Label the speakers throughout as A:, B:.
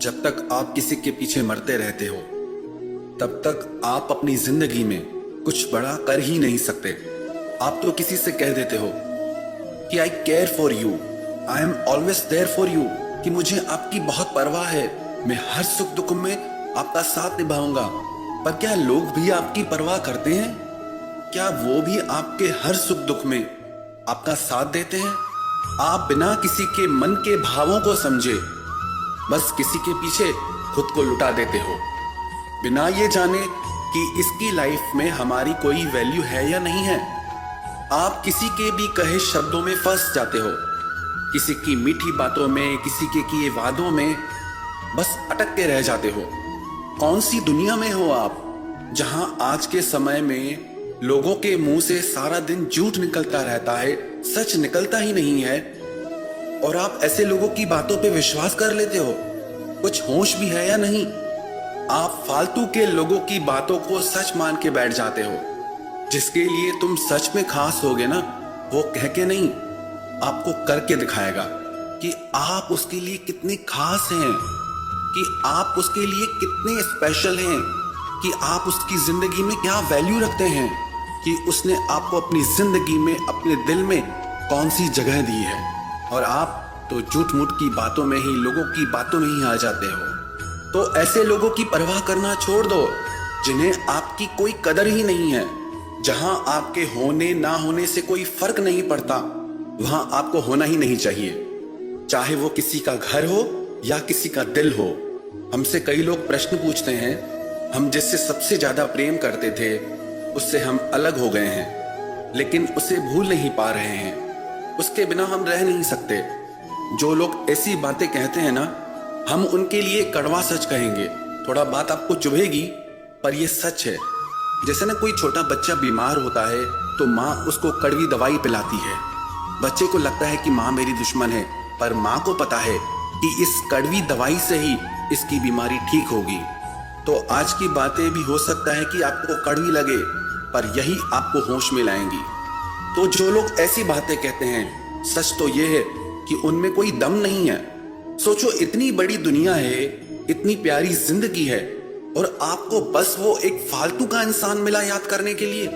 A: जब तक आप किसी के पीछे मरते रहते हो तब तक आप अपनी जिंदगी में कुछ बड़ा कर ही नहीं सकते। आप तो किसी से कह देते हो कि I care for you, I am always there for you, कि मुझे आपकी बहुत परवाह है, मैं हर सुख दुख में आपका साथ निभाऊंगा। पर क्या लोग भी आपकी परवाह करते हैं? क्या वो भी आपके हर सुख दुख में आपका साथ देते हैं? आप बिना किसी के मन के भावों को समझे बस किसी के पीछे खुद को लुटा देते हो, बिना ये जाने कि इसकी लाइफ में हमारी कोई वैल्यू है या नहीं है। आप किसी के भी कहे शब्दों में फंस जाते हो, किसी की मीठी बातों में, किसी के किए वादों में बस अटक के रह जाते हो। कौन सी दुनिया में हो आप, जहां आज के समय में लोगों के मुंह से सारा दिन झूठ निकलता रहता है, सच निकलता ही नहीं है, और आप ऐसे लोगों की बातों पे विश्वास कर लेते हो? कुछ होश भी है या नहीं? आप फालतू के लोगों की बातों को सच मान के बैठ जाते हो। जिसके लिए तुम सच में खास होगे ना, वो कह के नहीं, आपको करके दिखाएगा कि आप उसके लिए कितने खास हैं, कि आप उसके लिए कितने स्पेशल हैं, कि आप उसकी जिंदगी में क्या वैल्यू रखते हैं, कि उसने आपको अपनी जिंदगी में, अपने दिल में कौन सी जगह दी है। और आप तो झूठ मूठ की बातों में ही, लोगों की बातों में ही आ जाते हो। तो ऐसे लोगों की परवाह करना छोड़ दो जिन्हें आपकी कोई कदर ही नहीं है। जहां आपके होने ना होने से कोई फर्क नहीं पड़ता, वहां आपको होना ही नहीं चाहिए, चाहे वो किसी का घर हो या किसी का दिल हो। हमसे कई लोग प्रश्न पूछते हैं, हम जिससे सबसे ज्यादा प्रेम करते थे उससे हम अलग हो गए हैं, लेकिन उसे भूल नहीं पा रहे हैं, उसके बिना हम रह नहीं सकते। जो लोग ऐसी बातें कहते हैं ना, हम उनके लिए कड़वा सच कहेंगे। थोड़ा बात आपको चुभेगी पर यह सच है। जैसे ना कोई छोटा बच्चा बीमार होता है तो माँ उसको कड़वी दवाई पिलाती है। बच्चे को लगता है कि माँ मेरी दुश्मन है, पर माँ को पता है कि इस कड़वी दवाई से ही इसकी बीमारी ठीक होगी। तो आज की बातें भी हो सकता है कि आपको कड़वी लगे, पर यही आपको होश में लाएंगी। तो जो लोग ऐसी बातें कहते हैं, सच तो यह है कि उनमें कोई दम नहीं है। सोचो, इतनी बड़ी दुनिया है, इतनी प्यारी जिंदगी है, और आपको बस वो एक फालतू का इंसान मिला याद करने के लिए।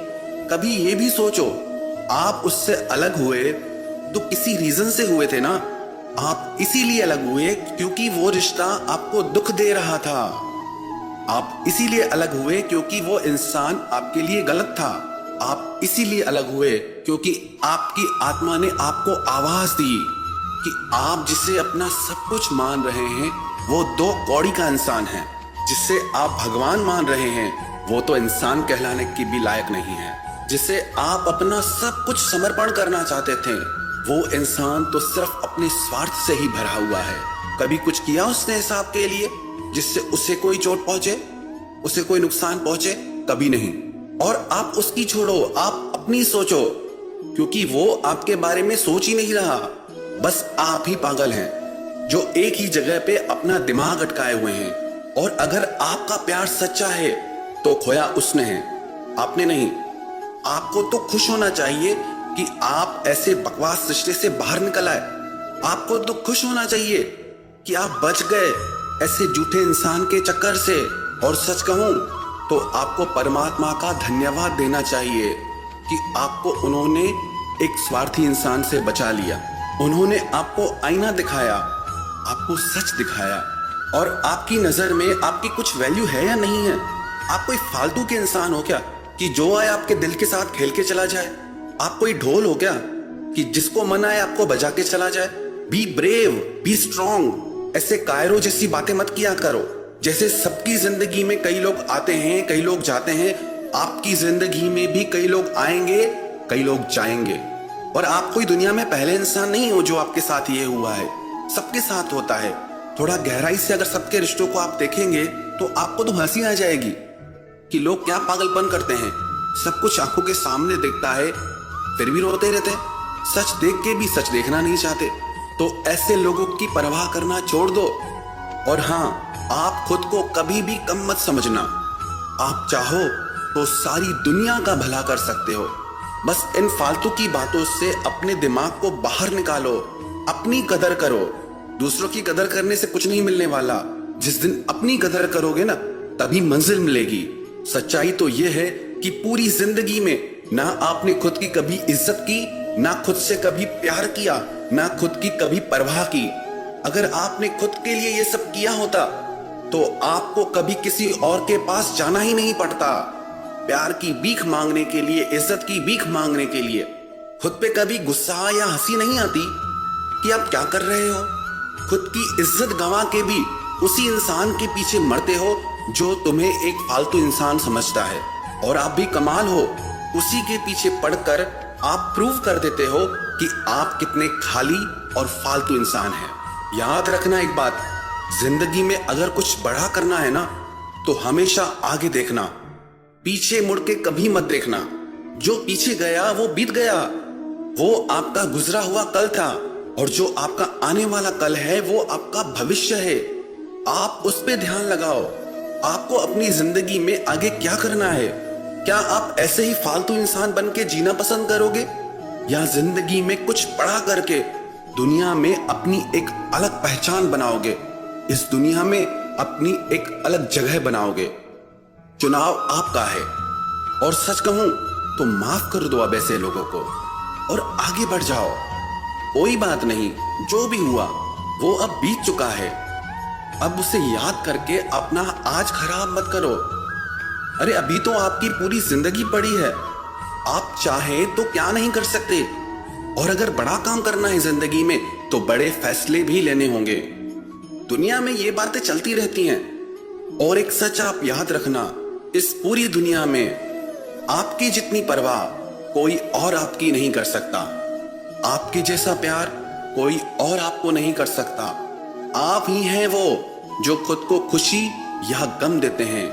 A: कभी ये भी सोचो, आप उससे अलग हुए तो किसी रीजन से हुए थे ना। आप इसीलिए अलग हुए क्योंकि वो रिश्ता आपको दुख दे रहा था। आप इसीलिए अलग हुए क्योंकि वो इंसान आपके लिए गलत था। आप इसीलिए अलग हुए क्योंकि आपकी आत्मा ने आपको आवाज दी कि आप जिसे अपना सब कुछ मान रहे हैं वो दो कौड़ी का इंसान है। जिसे आप भगवान मान रहे हैं वो तो इंसान कहलाने की भी लायक नहीं है। जिसे आप अपना सब कुछ समर्पण करना चाहते थे वो इंसान तो सिर्फ अपने स्वार्थ से ही भरा हुआ है। कभी कुछ किया उसने हिसाब के लिए जिससे उसे कोई चोट पहुंचे, उसे कोई नुकसान पहुंचे? कभी नहीं। और आप उसकी छोड़ो, आप अपनी सोचो, क्योंकि वो आपके बारे में सोच ही नहीं रहा। बस आप ही पागल हैं जो एक ही जगह पे अपना दिमाग अटकाए हुए हैं। और अगर आपका प्यार सच्चा है तो खोया उसने है, आपने नहीं। आपको तो खुश होना चाहिए कि आप ऐसे बकवास रिश्ते से बाहर निकल आए। आपको तो खुश होना चाहिए कि आप बच गए ऐसे झूठे इंसान के चक्कर से। और सच कहूं तो आपको परमात्मा का धन्यवाद देना चाहिए कि आपको उन्होंने एक स्वार्थी इंसान से बचा लिया। उन्होंने आपको आईना दिखाया, आपको सच दिखाया, और आपकी नजर में आपकी कुछ वैल्यू है या नहीं है? आप कोई फालतू के इंसान हो क्या कि जो आए आपके दिल के साथ खेल के चला जाए? आप कोई ढोल हो क्या कि जिसको मन आए आपको बजा के चला जाए? Be brave, be strong. ऐसे कायरों जैसी बातें मत किया करो। जैसे सबकी जिंदगी में कई लोग आते हैं, कई लोग जाते हैं, आपकी जिंदगी में भी कई लोग आएंगे, कई लोग जाएंगे। और आप कोई दुनिया में पहले इंसान नहीं हो जो आपके साथ ये हुआ है। सबके साथ होता है। थोड़ा गहराई से अगर सबके रिश्तों को आप देखेंगे तो आपको तो हंसी आ जाएगी कि लोग क्या पागलपन करते हैं। सब कुछ आंखों के सामने दिखता है फिर भी रोते रहते हैं। सच देख के भी सच देखना नहीं चाहते। तो ऐसे लोगों की परवाह करना छोड़ दो। और हाँ, आप खुद को कभी भी कम मत समझना। आप चाहो तो सारी दुनिया का भला कर सकते हो। बस इन फालतू की बातों से अपने दिमाग को बाहर निकालो अपनी कदर करो। दूसरों की कदर करने से कुछ नहीं मिलने वाला। जिस दिन अपनी कदर करोगे ना, तभी मंजिल मिलेगी। सच्चाई तो यह है कि पूरी जिंदगी में ना आपने खुद की कभी इज्जत की, ना खुद से कभी प्यार किया, ना खुद की कभी परवाह की। अगर आपने खुद के लिए ये सब किया होता तो आपको कभी किसी और के पास जाना ही नहीं पड़ता। प्यार की भीख मांगने के लिए, इज्जत की भीख मांगने के लिए खुद पे कभी गुस्सा या हंसी नहीं आती कि आप क्या कर रहे हो। खुद की इज्जत गंवा के भी उसी इंसान के पीछे मरते हो जो तुम्हें एक फालतू इंसान समझता है, और आप भी कमाल हो, उसी के पीछे पड़कर आप प्रूव कर देते हो कि आप कितने खाली और फालतू इंसान हैं। याद रखना एक बात, जिंदगी में अगर कुछ बड़ा करना है ना, तो हमेशा आगे देखना, पीछे मुड़ के कभी मत देखना। जो पीछे गया वो बीत गया, वो आपका गुजरा हुआ कल था, और जो आपका आने वाला कल है वो आपका भविष्य है। आप उस पे ध्यान लगाओ। आपको अपनी जिंदगी में आगे क्या करना है? क्या आप ऐसे ही फालतू इंसान बन के जीना पसंद करोगे, या जिंदगी में कुछ बड़ा करके दुनिया में अपनी एक अलग पहचान बनाओगे, इस दुनिया में अपनी एक अलग जगह बनाओगे? चुनाव आपका है, और सच कहूं तो माफ कर दो अब ऐसे लोगों को और आगे बढ़ जाओ। कोई बात नहीं, जो भी हुआ वो अब बीत चुका है। अब उसे याद करके अपना आज खराब मत करो। अरे अभी तो आपकी पूरी जिंदगी पड़ी है। आप चाहे तो क्या नहीं कर सकते, और अगर बड़ा काम करना है जिंदगी में तो बड़े फैसले भी लेने होंगे। दुनिया में ये बातें चलती रहती हैं, और एक सच आप याद रखना, इस पूरी दुनिया में आपकी जितनी परवाह कोई और आपकी नहीं कर सकता। आपके जैसा प्यार कोई और आपको नहीं कर सकता। आप ही हैं वो जो खुद को खुशी या गम देते हैं।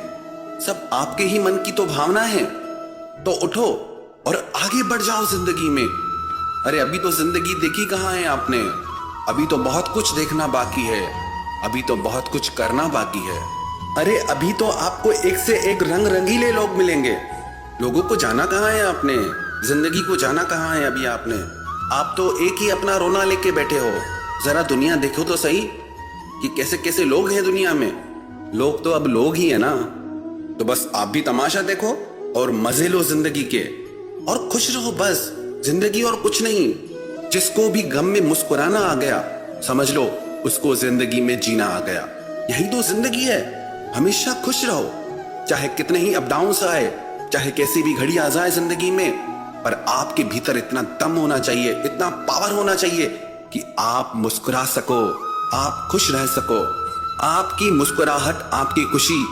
A: सब आपके ही मन की तो भावना है। तो उठो और आगे बढ़ जाओ जिंदगी में। अरे अभी तो जिंदगी देखी कहाँ है आपने? अभी तो बहुत कुछ देखना बाकी है, अभी तो बहुत कुछ करना बाकी है। अरे अभी तो आपको एक से एक रंग रंगीले लोग मिलेंगे। लोगों को जाना कहाँ है आपने? जिंदगी को जाना कहाँ है अभी आपने? आप तो एक ही अपना रोना लेके बैठे हो। जरा दुनिया देखो तो सही कि कैसे कैसे लोग हैं दुनिया में। लोग तो अब लोग ही है ना। तो बस आप भी तमाशा देखो और मजे लो जिंदगी के, और खुश रहो बस। जिंदगी और कुछ नहीं। जिसको भी गम में मुस्कुराना आ गया, समझ लो उसको जिंदगी में जीना आ गया। यही तो जिंदगी है। हमेशा खुश रहो, चाहे कितने ही अप डाउन्स आए, चाहे कैसी भी घड़ी आ जाए जिंदगी में, पर आपके भीतर इतना दम होना चाहिए, इतना पावर होना चाहिए कि आप मुस्कुरा सको, आप खुश रह सको। आपकी मुस्कुराहट आपकी खुशी,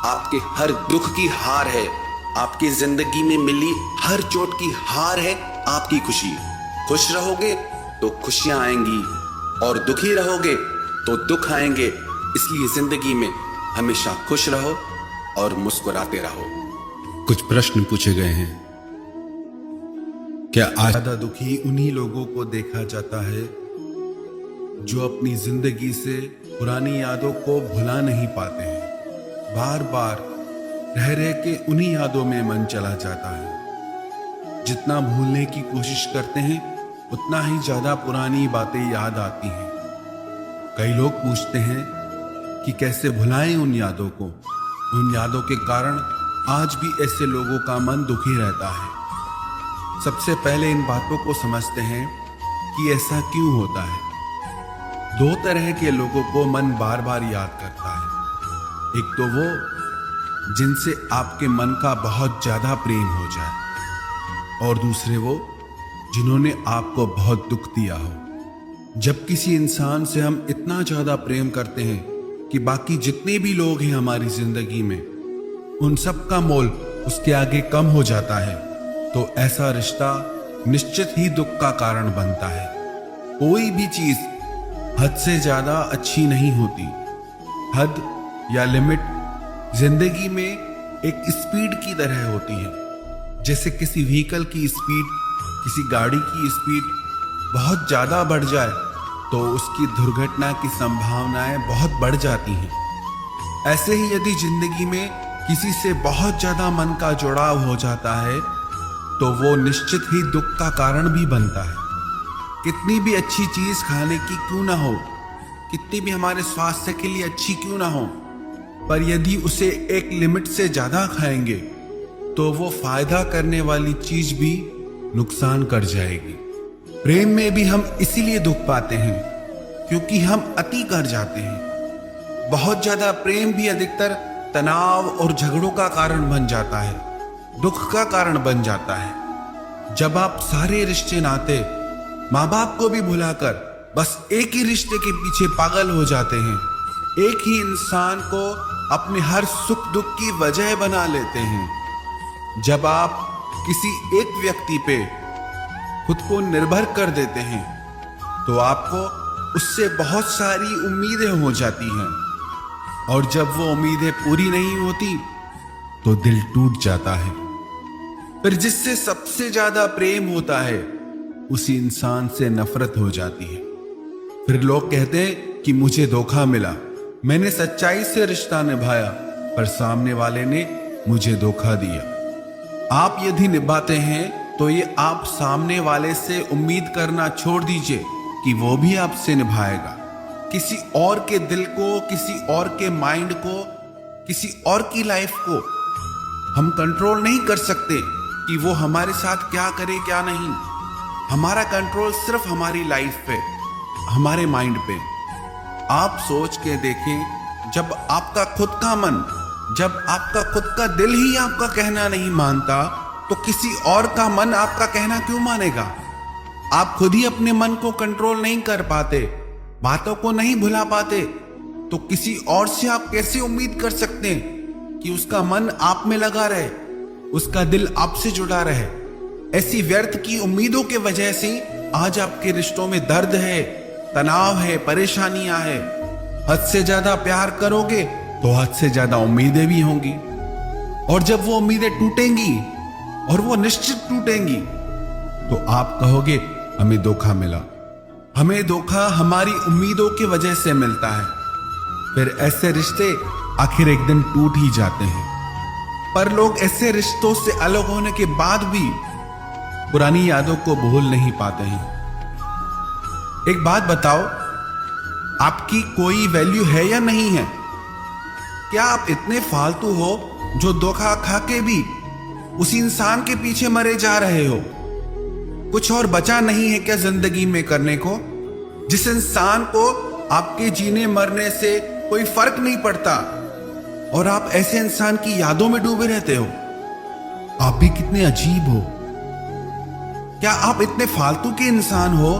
A: आपके हर दुख की हार है। आपकी जिंदगी में मिली हर चोट की हार है आपकी खुशी। खुश रहोगे तो खुशियां आएंगी, और दुखी रहोगे तो दुख आएंगे। इसलिए जिंदगी में हमेशा खुश रहो और मुस्कुराते रहो।
B: कुछ प्रश्न पूछे गए हैं। क्या आज ज्यादा दुखी उन्हीं लोगों को देखा जाता है जो अपनी जिंदगी से पुरानी यादों को भुला नहीं पाते हैं? बार बार रह रह के उन्हीं यादों में मन चला जाता है। जितना भूलने की कोशिश करते हैं उतना ही ज्यादा पुरानी बातें याद आती हैं। कई लोग पूछते हैं कि कैसे भुलाएं उन यादों को। उन यादों के कारण आज भी ऐसे लोगों का मन दुखी रहता है। सबसे पहले इन बातों को समझते हैं कि ऐसा क्यों होता है। दो तरह के लोगों को मन बार बार याद करता है। एक तो वो जिनसे आपके मन का बहुत ज्यादा प्रेम हो जाए, और दूसरे वो जिन्होंने आपको बहुत दुख दिया हो। जब किसी इंसान से हम इतना ज्यादा प्रेम करते हैं कि बाकी जितने भी लोग हैं हमारी जिंदगी में, उन सब का मोल उसके आगे कम हो जाता है, तो ऐसा रिश्ता निश्चित ही दुख का कारण बनता है। कोई भी चीज हद से ज्यादा अच्छी नहीं होती। हद या लिमिट जिंदगी में एक स्पीड की तरह होती है। जैसे किसी व्हीकल की स्पीड, किसी गाड़ी की स्पीड बहुत ज्यादा बढ़ जाए तो उसकी दुर्घटना की संभावनाएं बहुत बढ़ जाती हैं। ऐसे ही यदि जिंदगी में किसी से बहुत ज्यादा मन का जुड़ाव हो जाता है तो वो निश्चित ही दुख का कारण भी बनता है। कितनी भी अच्छी चीज खाने की क्यों ना हो, कितनी भी हमारे स्वास्थ्य के लिए अच्छी क्यों ना हो, पर यदि उसे एक लिमिट से ज्यादा खाएंगे तो वो फायदा करने वाली चीज भी नुकसान कर जाएगी। प्रेम में भी हम इसीलिए दुख पाते हैं क्योंकि हम अति कर जाते हैं। बहुत ज्यादा प्रेम भी अधिकतर तनाव और झगड़ों का कारण बन जाता है, दुख का कारण बन जाता है। जब आप सारे रिश्ते नाते, माँ बाप को भी भुलाकर बस एक ही रिश्ते के पीछे पागल हो जाते हैं, एक ही इंसान को अपने हर सुख दुख की वजह बना लेते हैं। जब आप किसी एक व्यक्ति पे खुद को निर्भर कर देते हैं तो आपको उससे बहुत सारी उम्मीदें हो जाती हैं, और जब वो उम्मीदें पूरी नहीं होती तो दिल टूट जाता है। फिर जिससे सबसे ज्यादा प्रेम होता है उसी इंसान से नफरत हो जाती है। फिर लोग कहते हैं कि मुझे धोखा मिला, मैंने सच्चाई से रिश्ता निभाया पर सामने वाले ने मुझे धोखा दिया। आप यदि निभाते हैं तो ये आप सामने वाले से उम्मीद करना छोड़ दीजिए कि वो भी आपसे निभाएगा। किसी और के दिल को, किसी और के माइंड को, किसी और की लाइफ को हम कंट्रोल नहीं कर सकते कि वो हमारे साथ क्या करे क्या नहीं। हमारा कंट्रोल सिर्फ हमारी लाइफ पे, हमारे माइंड पे। आप सोच के देखें, जब आपका खुद का मन, जब आपका खुद का दिल ही आपका कहना नहीं मानता तो किसी और का मन आपका कहना क्यों मानेगा। आप खुद ही अपने मन को कंट्रोल नहीं कर पाते, बातों को नहीं भुला पाते, तो किसी और से आप कैसे उम्मीद कर सकते हैं कि उसका मन आप में लगा रहे, उसका दिल आपसे जुड़ा रहे। ऐसी व्यर्थ की उम्मीदों के वजह से आज आपके रिश्तों में दर्द है, तनाव है, परेशानियां है। हद से ज्यादा प्यार करोगे तो हद से ज्यादा उम्मीदें भी होंगी, और जब वो उम्मीदें टूटेंगी, और वो निश्चित टूटेंगी, तो आप कहोगे हमें धोखा मिला। हमें धोखा हमारी उम्मीदों की वजह से मिलता है। फिर ऐसे रिश्ते आखिर एक दिन टूट ही जाते हैं। पर लोग ऐसे रिश्तों से अलग होने के बाद भी पुरानी यादों को भूल नहीं पाते हैं। एक बात बताओ, आपकी कोई वैल्यू है या नहीं है? क्या आप इतने फालतू हो जो धोखा खा के भी उसी इंसान के पीछे मरे जा रहे हो? कुछ और बचा नहीं है क्या जिंदगी में करने को? जिस इंसान को आपके जीने मरने से कोई फर्क नहीं पड़ता और आप ऐसे इंसान की यादों में डूबे रहते हो। आप भी कितने अजीब हो। क्या आप इतने फालतू के इंसान हो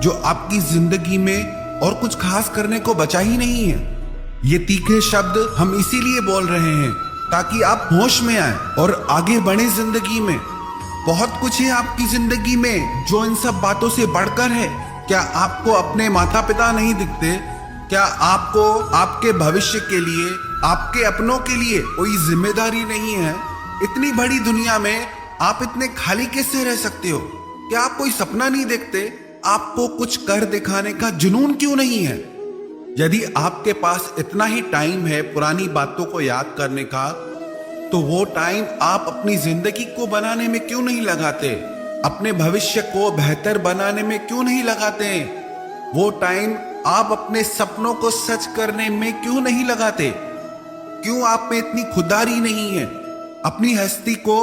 B: जो आपकी जिंदगी में और कुछ खास करने को बचा ही नहीं है? ये तीखे शब्द हम इसीलिए बोल रहे हैं ताकि आप होश में आए और आगे बढ़े जिंदगी में। बहुत कुछ है आपकी जिंदगी में जो इन सब बातों से बढ़कर है। क्या आपको अपने माता पिता नहीं दिखते? क्या आपको आपके भविष्य के लिए, आपके अपनों के लिए कोई जिम्मेदारी नहीं है? इतनी बड़ी दुनिया में आप इतने खाली कैसे रह सकते हो? क्या आप कोई सपना नहीं देखते? आपको कुछ कर दिखाने का जुनून क्यों नहीं है? यदि आपके पास इतना ही टाइम है पुरानी बातों को याद करने का, तो वो टाइम आप अपनी जिंदगी को बनाने में क्यों नहीं लगाते? अपने भविष्य को बेहतर बनाने में क्यों नहीं लगाते? वो टाइम आप अपने सपनों को सच करने में क्यों नहीं लगाते? क्यों आप में इतनी खुदारी नहीं है? अपनी हस्ती को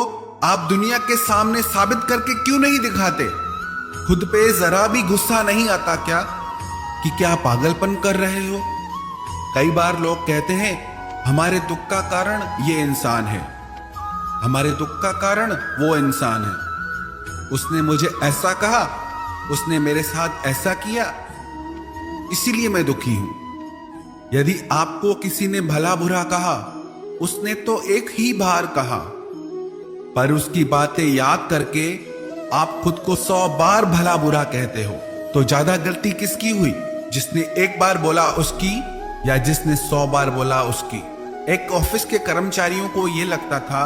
B: आप दुनिया के सामने साबित करके क्यों नहीं दिखाते? खुद पे जरा भी गुस्सा नहीं आता क्या कि क्या पागलपन कर रहे हो? कई बार लोग कहते हैं हमारे दुख का कारण ये इंसान है, हमारे दुख का कारण वो इंसान है, उसने मुझे ऐसा कहा, उसने मेरे साथ ऐसा किया, इसीलिए मैं दुखी हूं। यदि आपको किसी ने भला बुरा कहा, उसने तो एक ही बार कहा, पर उसकी बातें याद करके आप खुद को 100 बार भला बुरा कहते हो। तो ज्यादा गलती किसकी हुई, जिसने एक बार बोला उसकी या जिसने 100 बार बोला उसकी? एक ऑफिस के कर्मचारियों को यह लगता था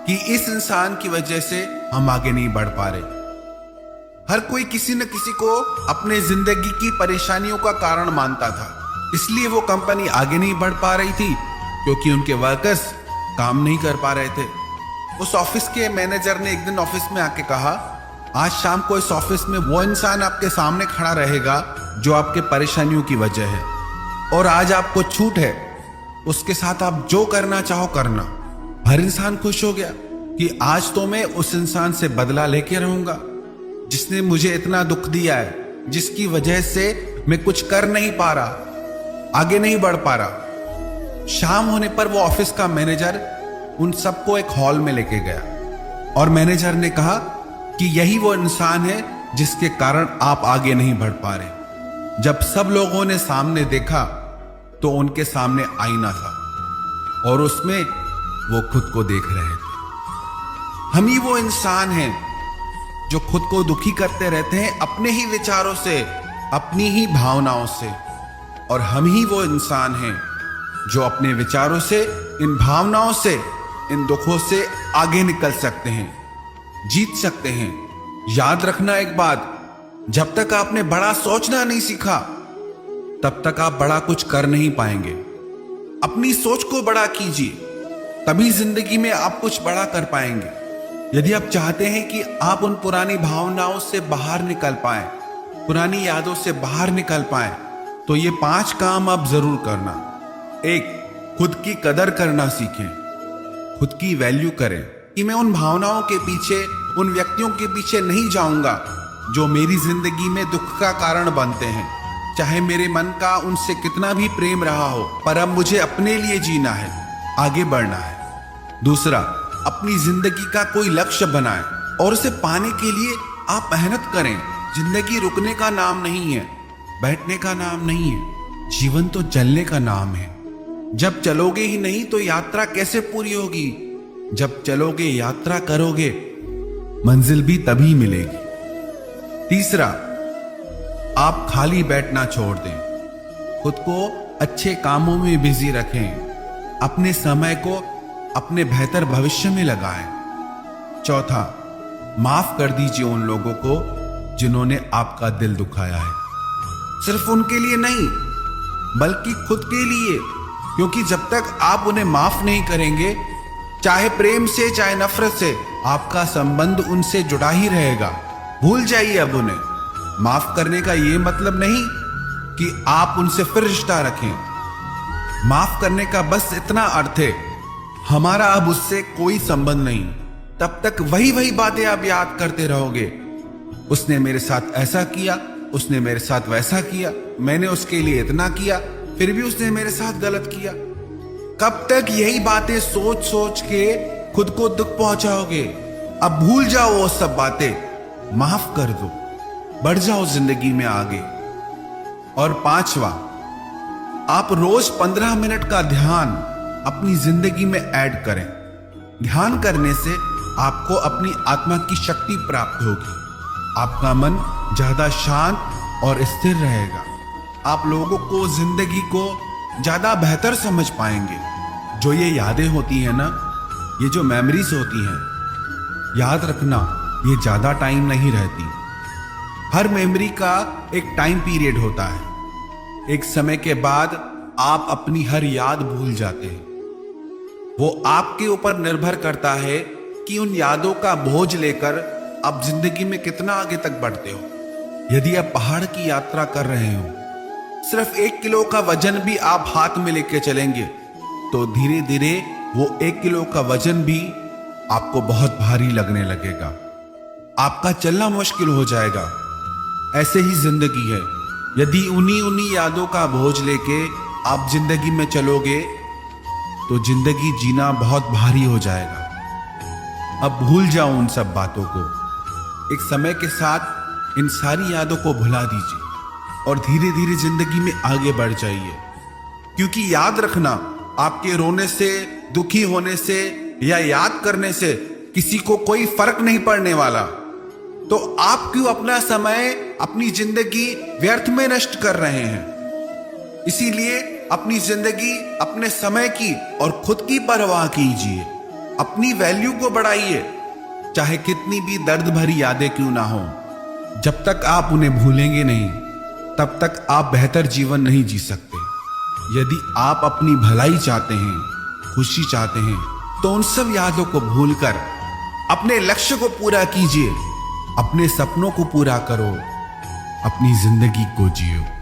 B: कि इस इंसान की वजह से हम आगे नहीं बढ़ पा रहे। हर कोई किसी न किसी को अपने जिंदगी की परेशानियों का कारण मानता था, इसलिए वो कंपनी आगे नहीं बढ़ पा रही थी क्योंकि उनके वर्कर्स काम नहीं कर पा रहे थे। उस ऑफिस के मैनेजर ने एक दिन ऑफिस में आके कहा आज शाम को इस ऑफिस में वो इंसान आपके सामने खड़ा रहेगा जो आपके परेशानियों की वजह है, और आज आपको छूट है, उसके साथ आप जो करना चाहो करना। हर इंसान खुश हो गया कि आज तो मैं उस इंसान से बदला लेके रहूंगा जिसने मुझे इतना दुख दिया है, जिसकी वजह से मैं कुछ कर नहीं पा रहा, आगे नहीं बढ़ पा रहा। शाम होने पर वो ऑफिस का मैनेजर उन सबको एक हॉल में लेके गया और मैनेजर ने कहा कि यही वो इंसान है जिसके कारण आप आगे नहीं बढ़ पा रहे। जब सब लोगों ने सामने देखा तो उनके सामने आईना था और उसमें वो खुद को देख रहे थे। हम ही वो इंसान हैं जो खुद को दुखी करते रहते हैं अपने ही विचारों से, अपनी ही भावनाओं से, और हम ही वो इंसान हैं जो अपने विचारों से, इन भावनाओं से, इन दुखों से आगे निकल सकते हैं, जीत सकते हैं। याद रखना एक बात, जब तक आपने बड़ा सोचना नहीं सीखा तब तक आप बड़ा कुछ कर नहीं पाएंगे। अपनी सोच को बड़ा कीजिए, तभी जिंदगी में आप कुछ बड़ा कर पाएंगे। यदि आप चाहते हैं कि आप उन पुरानी भावनाओं से बाहर निकल पाएं, पुरानी यादों से बाहर निकल पाएं, तो ये 5 काम आप जरूर करना। 1, खुद की कदर करना सीखें, खुद की वैल्यू करें कि मैं उन भावनाओं के पीछे, उन व्यक्तियों के पीछे नहीं जाऊंगा जो मेरी जिंदगी में दुख का कारण बनते हैं। चाहे मेरे मन का उनसे कितना भी प्रेम रहा हो, पर अब मुझे अपने लिए जीना है, आगे बढ़ना है। दूसरा, अपनी जिंदगी का कोई लक्ष्य बनाएं और उसे पाने के लिए आप मेहनत करें। जिंदगी रुकने का नाम नहीं है, बैठने का नाम नहीं है, जीवन तो चलने का नाम है। जब चलोगे ही नहीं तो यात्रा कैसे पूरी होगी? जब चलोगे, यात्रा करोगे, मंजिल भी तभी मिलेगी। तीसरा, आप खाली बैठना छोड़ दें, खुद को अच्छे कामों में बिजी रखें, अपने समय को अपने बेहतर भविष्य में लगाएं। चौथा, माफ कर दीजिए उन लोगों को जिन्होंने आपका दिल दुखाया है। सिर्फ उनके लिए नहीं, बल्कि खुद के लिए, क्योंकि जब तक आप उन्हें माफ नहीं करेंगे, चाहे प्रेम से चाहे नफरत से, आपका संबंध उनसे जुड़ा ही रहेगा। भूल जाइए अब उन्हें। माफ करने का यह मतलब नहीं कि आप उनसे फिर रिश्ता रखें। माफ करने का बस इतना अर्थ है, हमारा अब उससे कोई संबंध नहीं। तब तक वही वही बातें आप याद करते रहोगे। उसने मेरे साथ ऐसा किया, उसने मेरे साथ वैसा किया, मैंने उसके लिए इतना किया, फिर भी उसने मेरे साथ गलत किया। कब तक यही बातें सोच सोच के खुद को दुख पहुंचाओगे? अब भूल जाओ वो सब बातें, माफ कर दो, बढ़ जाओ जिंदगी में आगे। और 5वां, आप रोज 15 मिनट का ध्यान अपनी जिंदगी में ऐड करें। ध्यान करने से आपको अपनी आत्मा की शक्ति प्राप्त होगी, आपका मन ज्यादा शांत और स्थिर रहेगा। आप लोगों को, जिंदगी को ज्यादा बेहतर समझ पाएंगे। जो ये यादें होती हैं ना, ये जो मेमोरीज होती हैं, याद रखना ये ज्यादा टाइम नहीं रहती। हर मेमोरी का एक टाइम पीरियड होता है। एक समय के बाद आप अपनी हर याद भूल जाते हैं। वो आपके ऊपर निर्भर करता है कि उन यादों का बोझ लेकर आप जिंदगी में कितना आगे तक बढ़ते हो। यदि आप पहाड़ की यात्रा कर रहे हो, सिर्फ 1 किलो का वजन भी आप हाथ में लेके चलेंगे, तो धीरे धीरे वो 1 किलो का वजन भी आपको बहुत भारी लगने लगेगा। आपका चलना मुश्किल हो जाएगा। ऐसे ही जिंदगी है। यदि उन्हीं यादों का बोझ लेके आप जिंदगी में चलोगे तो जिंदगी जीना बहुत भारी हो जाएगा। अब भूल जाओ उन सब बातों को। एक समय के साथ इन सारी यादों को भुला दीजिए और धीरे धीरे जिंदगी में आगे बढ़ जाइए। क्योंकि याद रखना, आपके रोने से, दुखी होने से या याद करने से किसी को कोई फर्क नहीं पड़ने वाला। तो आप क्यों अपना समय, अपनी जिंदगी व्यर्थ में नष्ट कर रहे हैं? इसीलिए अपनी जिंदगी, अपने समय की और खुद की परवाह कीजिए। अपनी वैल्यू को बढ़ाइए, चाहे कितनी भी दर्द भरी यादें क्यों ना हो। जब तक आप उन्हें भूलेंगे नहीं, तब तक आप बेहतर जीवन नहीं जी सकते। यदि आप अपनी भलाई चाहते हैं, खुशी चाहते हैं, तो उन सब यादों को भूलकर अपने लक्ष्य को पूरा कीजिए, अपने सपनों को पूरा करो, अपनी जिंदगी को जियो।